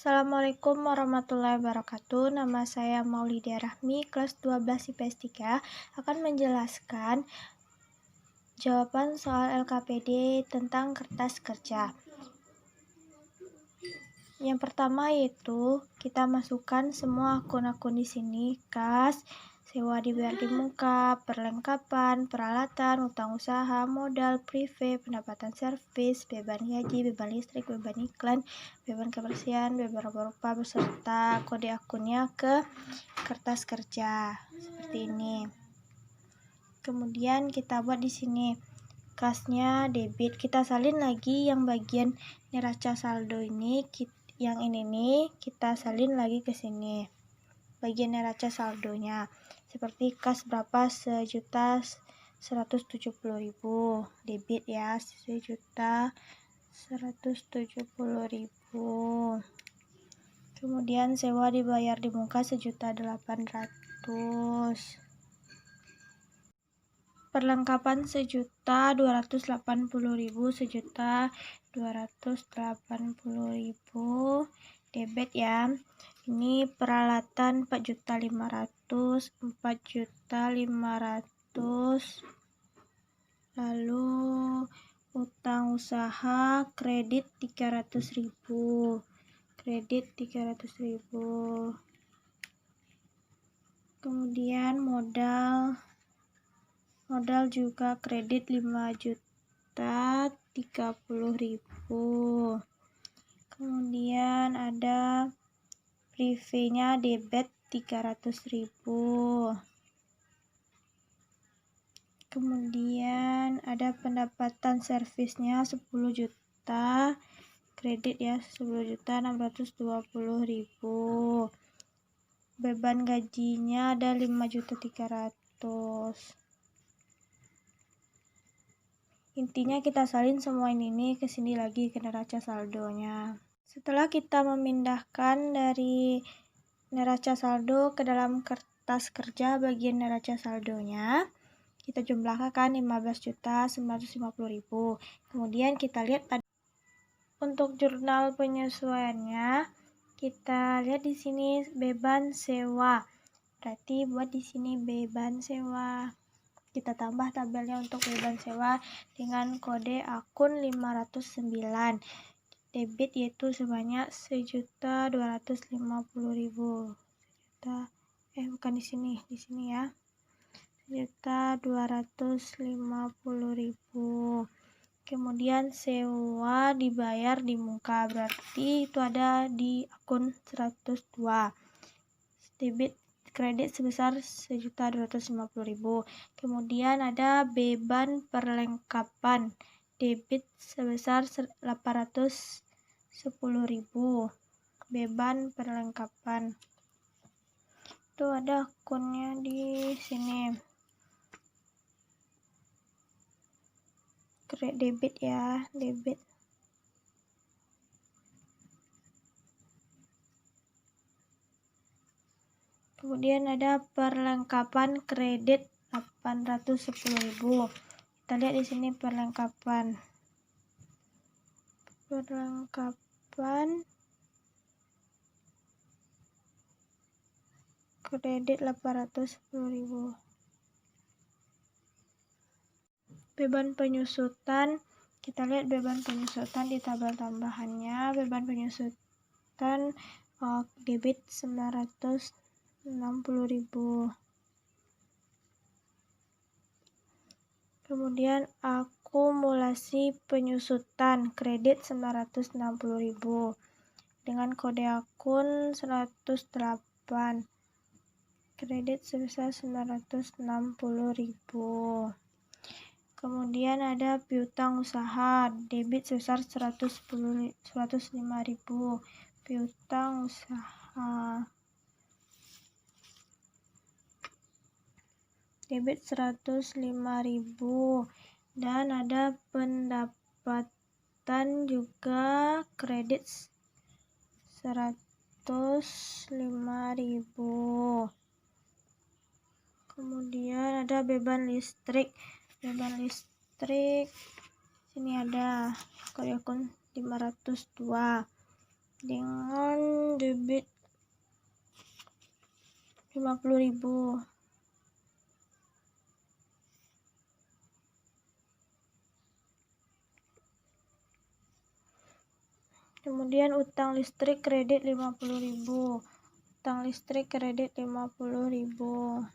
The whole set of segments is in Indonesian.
Assalamualaikum warahmatullahi wabarakatuh. Nama saya Maulidia Rahmi, kelas 12 IPS 3, akan menjelaskan jawaban soal LKPD tentang kertas kerja. Yang pertama yaitu kita masukkan semua akun-akun di sini: kas, sewa dibayar di muka, perlengkapan, peralatan, utang usaha, modal, prive, pendapatan servis, beban gaji, beban listrik, beban iklan, beban kebersihan, beban rupa beserta kode akunnya ke kertas kerja seperti ini. Kemudian kita buat di sini kasnya debit, kita salin lagi yang bagian neraca saldo ini, yang ini nih kita salin lagi ke sini bagian neraca saldonya. Seperti kas berapa, 1.170.000 debit ya, 1.170.000. Kemudian sewa dibayar di muka 1.800.000. Perlengkapan 1.280.000, 1.280.000 debit ya. Ini peralatan 4.500.000, 4.500.000. Lalu utang usaha kredit 300.000, kredit 300.000. Kemudian modal juga kredit 5.030.000. Kemudian ada prive-nya debit 300.000. Kemudian ada pendapatan servisnya 10 juta, kredit ya 10.620.000. Beban gajinya ada 5.300.000. Intinya kita salin semua ini ke sini lagi ke neraca saldonya. Setelah kita memindahkan dari neraca saldo ke dalam kertas kerja bagian neraca saldonya, kita jumlahkan 15.950.000. Kemudian kita lihat untuk jurnal penyesuaiannya, kita lihat di sini beban sewa. Berarti buat di sini beban sewa. Kita tambah tabelnya untuk beban sewa dengan kode akun 509. Debit yaitu sebanyak 1.250.000. Bukan di sini ya. 1.250.000. Kemudian sewa dibayar di muka, berarti itu ada di akun 102. Debit kredit sebesar 1.250.000. Kemudian ada beban perlengkapan debit sebesar 810.000. Beban perlengkapan itu ada akunnya di sini. Debit ya, debit. Kemudian ada perlengkapan kredit 810.000. Kita lihat di sini perlengkapan kredit 810.000. Beban penyusutan, kita lihat beban penyusutan di tabel tambahannya. Beban penyusutan debit 960.000. Kemudian akumulasi penyusutan kredit 960.000 dengan kode akun 108. Kredit sebesar 960.000. Kemudian ada piutang usaha debit sebesar 105.000. Piutang usaha debit 105.000. Dan ada pendapatan juga kredit 105.000. Kemudian ada beban listrik. Sini ada kode akun 502 dengan debit 50.000. Kemudian utang listrik kredit 50.000. Utang listrik kredit 50.000.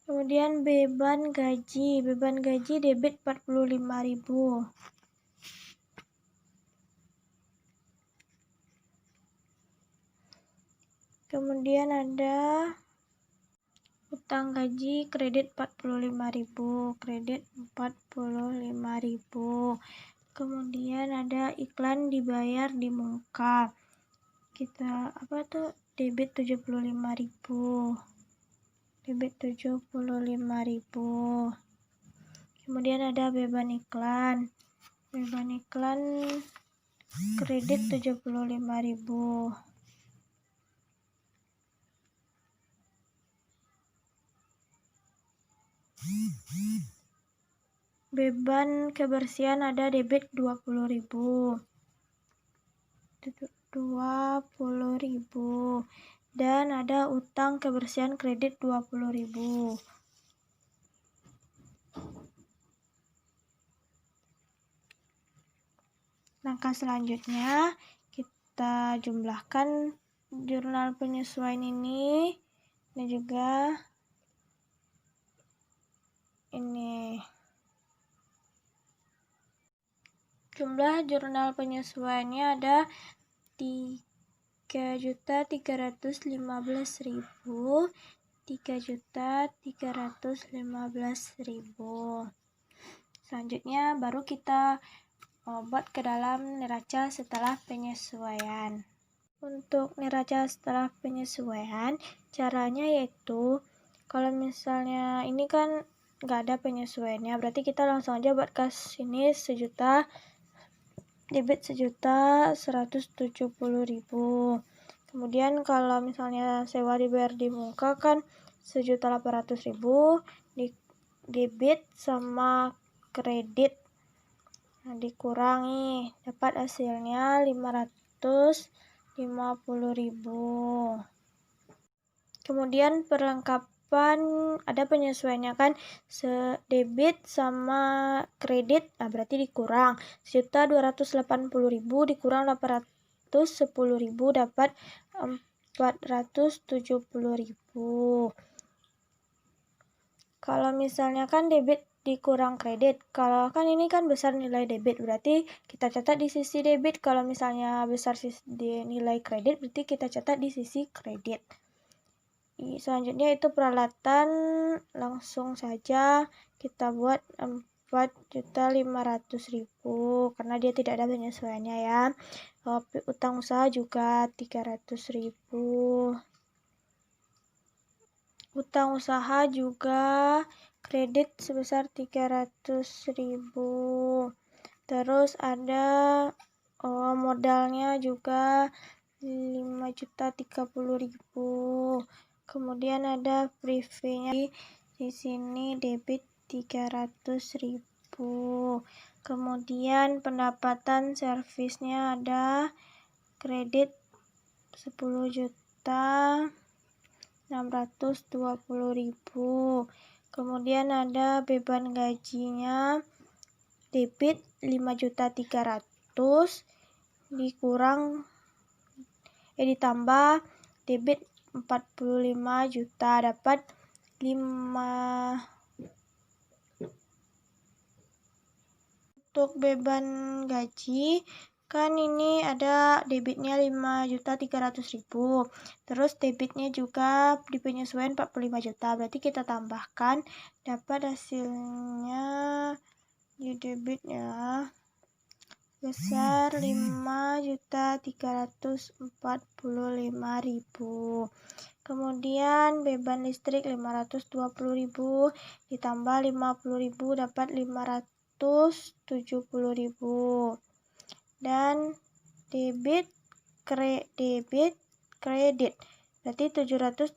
Kemudian beban gaji debit 45.000. Kemudian ada utang gaji kredit 45.000, kredit 45.000. Kemudian ada iklan dibayar di muka. Kita debit 75.000. Debit 75.000. Kemudian ada beban iklan. Beban iklan kredit 75.000. Beban kebersihan ada debit 20.000. 20.000. Dan ada utang kebersihan kredit 20.000. Langkah selanjutnya kita jumlahkan jurnal penyesuaian ini dan juga ini. Jumlah jurnal penyesuaiannya ada 3.315.000, 3.315.000. Selanjutnya baru kita buat ke dalam neraca setelah penyesuaian. Untuk neraca setelah penyesuaian, caranya yaitu kalau misalnya ini kan nggak ada penyesuaiannya, berarti kita langsung aja buat kas ini 1 juta, debit 1.170.000. Kemudian kalau misalnya sewa dibayar di muka kan 1.800.000, di debit sama kredit. Nah, dikurangi, dapat hasilnya 550.000. Kemudian perlengkapan ada penyesuaiannya kan, debit sama kredit, nah berarti dikurang 1.280.000 dikurang 810.000 dapat 470.000. Kalau misalnya kan debit dikurang kredit, kalau kan ini kan besar nilai debit, berarti kita catat di sisi debit. Kalau misalnya besar di nilai kredit, berarti kita catat di sisi kredit. Selanjutnya itu peralatan, langsung saja kita buat 4.500.000 karena dia tidak ada penyesuaiannya ya. Utang usaha juga 300.000. Utang usaha juga kredit sebesar 300.000. Terus ada modalnya juga 5.030.000. Kemudian ada privenya di sini debit 300.000. Kemudian pendapatan servisnya ada kredit 10.620.000. Kemudian ada beban gajinya debit 5.300.000 ditambah debit 45 juta dapat 5. Untuk beban gaji kan ini ada debitnya 5.300.000, terus debitnya juga di penyesuaian 45 juta, berarti kita tambahkan dapat hasilnya di debitnya besar 5.345.000. Kemudian beban listrik 520.000 ditambah 50.000 dapat 570.000. Dan debit kredit berarti 720.000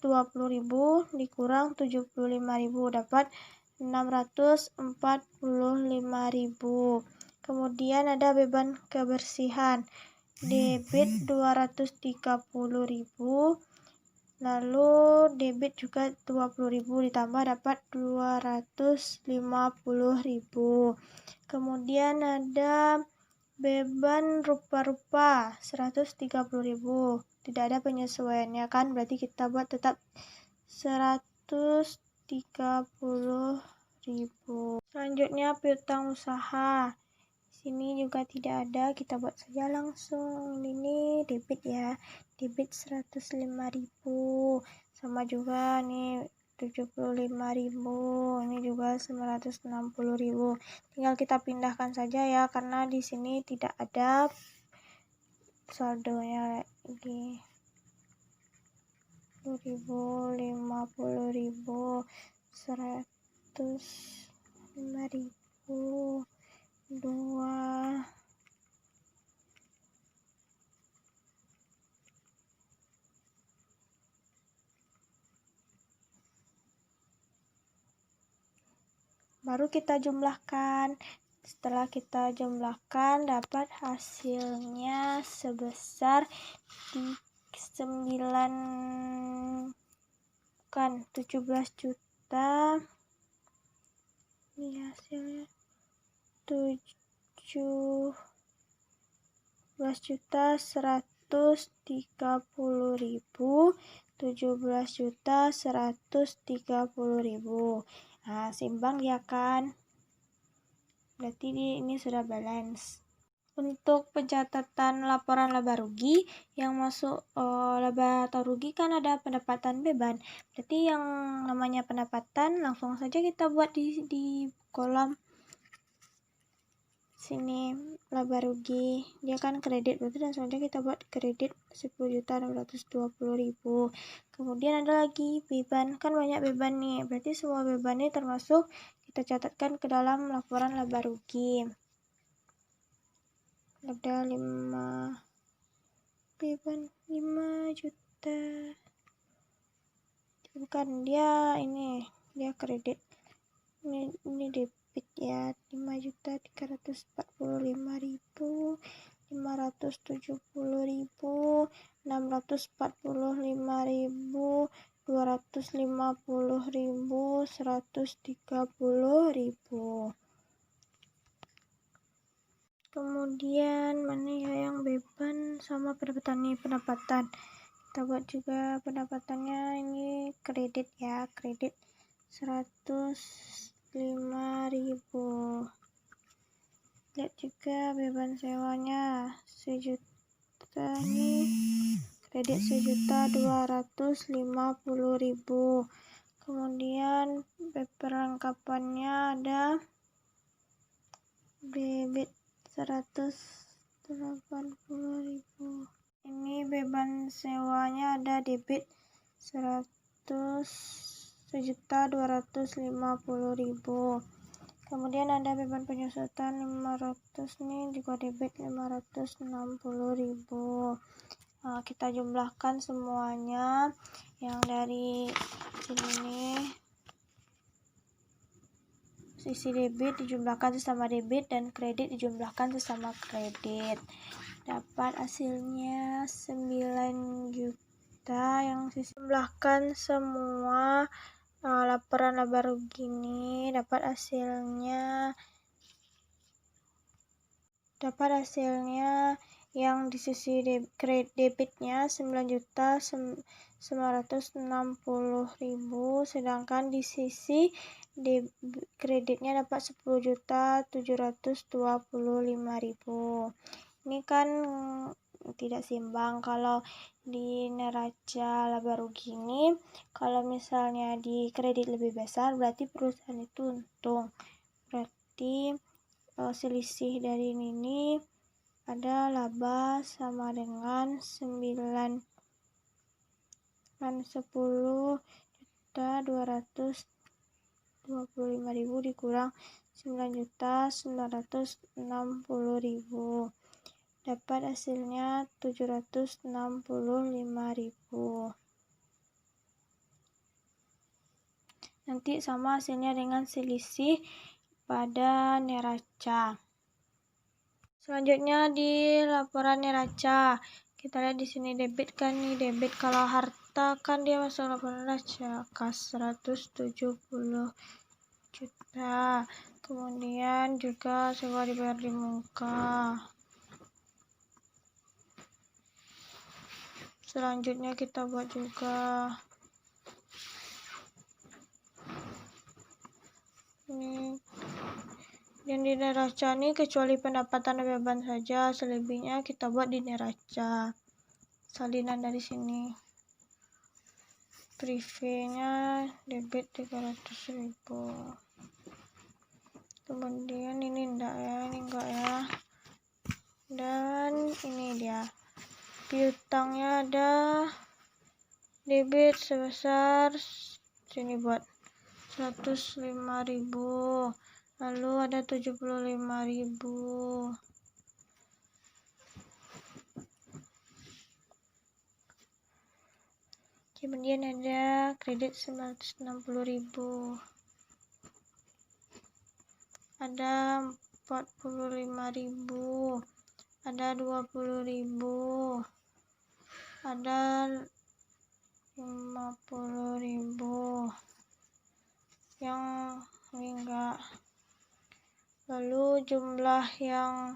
dikurang 75.000 dapat 645.000. Kemudian ada beban kebersihan debit 230.000, lalu debit juga 20.000 ditambah dapat 250.000. Kemudian ada beban rupa-rupa 130.000, tidak ada penyesuaiannya kan, berarti kita buat tetap 130.000. Selanjutnya piutang usaha. Sini juga tidak ada, kita buat saja langsung. Ini debit ya, debit 105.000, sama juga nih 75.000, ini juga 960.000. Tinggal kita pindahkan saja ya, karena di sini tidak ada saldonya lagi. 50.000, 105.000, 2, baru kita jumlahkan. Setelah kita jumlahkan dapat hasilnya sebesar 17 juta. Ini hasilnya 17.130.000, 17.130.000. Nah, seimbang ya kan? Berarti ini sudah balance. Untuk pencatatan laporan laba rugi, yang masuk laba atau rugi kan ada pendapatan beban. Berarti yang namanya pendapatan langsung saja kita buat di kolom sini laba rugi. Dia kan kredit, berarti langsung saja kita buat kredit 10.620.000. Kemudian ada lagi beban, kan banyak beban nih. Berarti semua beban ini termasuk kita catatkan ke dalam laporan laba rugi. Ada 5 beban 5 juta. Bukan, dia kredit. Ini debit ya, 5.345.000, 570.000, 645.000, 250.000, 130.000. Kemudian mana ya yang beban sama pendapatan nih, pendapatan. Kita buat juga pendapatannya, ini kredit ya, kredit 105.000. Lihat juga beban sewanya 1 juta nih, kredit 1.250.000. Kemudian perlengkapannya ada debit 180.000. Ini beban sewanya ada debit 1.250.000. Kemudian ada beban penyusutan 500 nih, juga debit 560.000. Nah, kita jumlahkan semuanya. Yang dari sini nih, sisi debit dijumlahkan sesama debit dan kredit dijumlahkan sesama kredit. Dapat hasilnya 9 juta. Yang sisi jumlahkan semua laporan laba rugi ini dapat hasilnya yang di sisi debitnya 9.960.000, sedangkan di sisi kreditnya dapat 10.725.000. Ini kan tidak seimbang. Kalau di neraca laba rugi ini, kalau misalnya di kredit lebih besar berarti perusahaan itu untung. Berarti selisih dari ini ada laba sama dengan 10.225.000 dikurang 9.960.000. Dapat hasilnya 765.000. Nanti sama hasilnya dengan selisih pada neraca. Selanjutnya di laporan neraca. Kita lihat di sini debit kan nih, debit kalau harta kan dia masuk laporan neraca, kas 170 juta. Kemudian juga sewa dibayar di muka. Selanjutnya kita buat juga ini. Dan di neraca ini kecuali pendapatan dan beban saja, selebihnya kita buat di neraca. Salinan dari sini. Prive-nya debit 300.000. Kemudian ini enggak ya. Dan ini dia. Piutangnya ada debit sebesar sini buat 105.000. Lalu ada 75.000. Kemudian ada kredit 960.000. Ada 45.000. Ada 20.000. Ada 50.000. Yang ini enggak. Lalu jumlah yang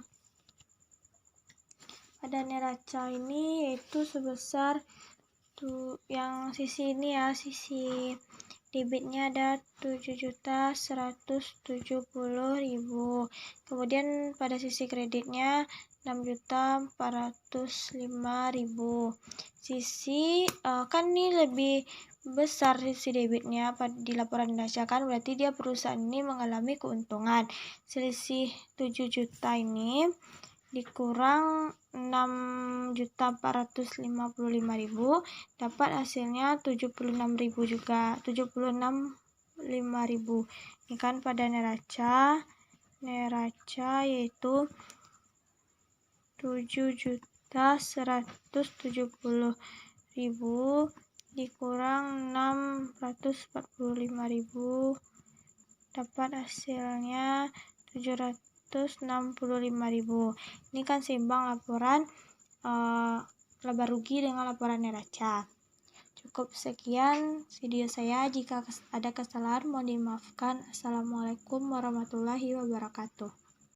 ada neraca ini yaitu sebesar yang sisi ini ya, sisi debitnya ada 7.170.000. Kemudian pada sisi kreditnya 6.405.000. Sisi kan ini lebih besar sisi debitnya di laporan neraca kan, berarti dia perusahaan ini mengalami keuntungan. Selisih 7 juta ini dikurang 6.455.000, dapat hasilnya 76.000 juga, 76.500. Ini kan pada neraca yaitu 7.170.000 dikurang 645.000, dapat hasilnya 765.000. Ini kan seimbang laporan laba rugi dengan laporan neraca. Cukup sekian video saya. Jika ada kesalahan mohon dimaafkan. Assalamualaikum warahmatullahi wabarakatuh.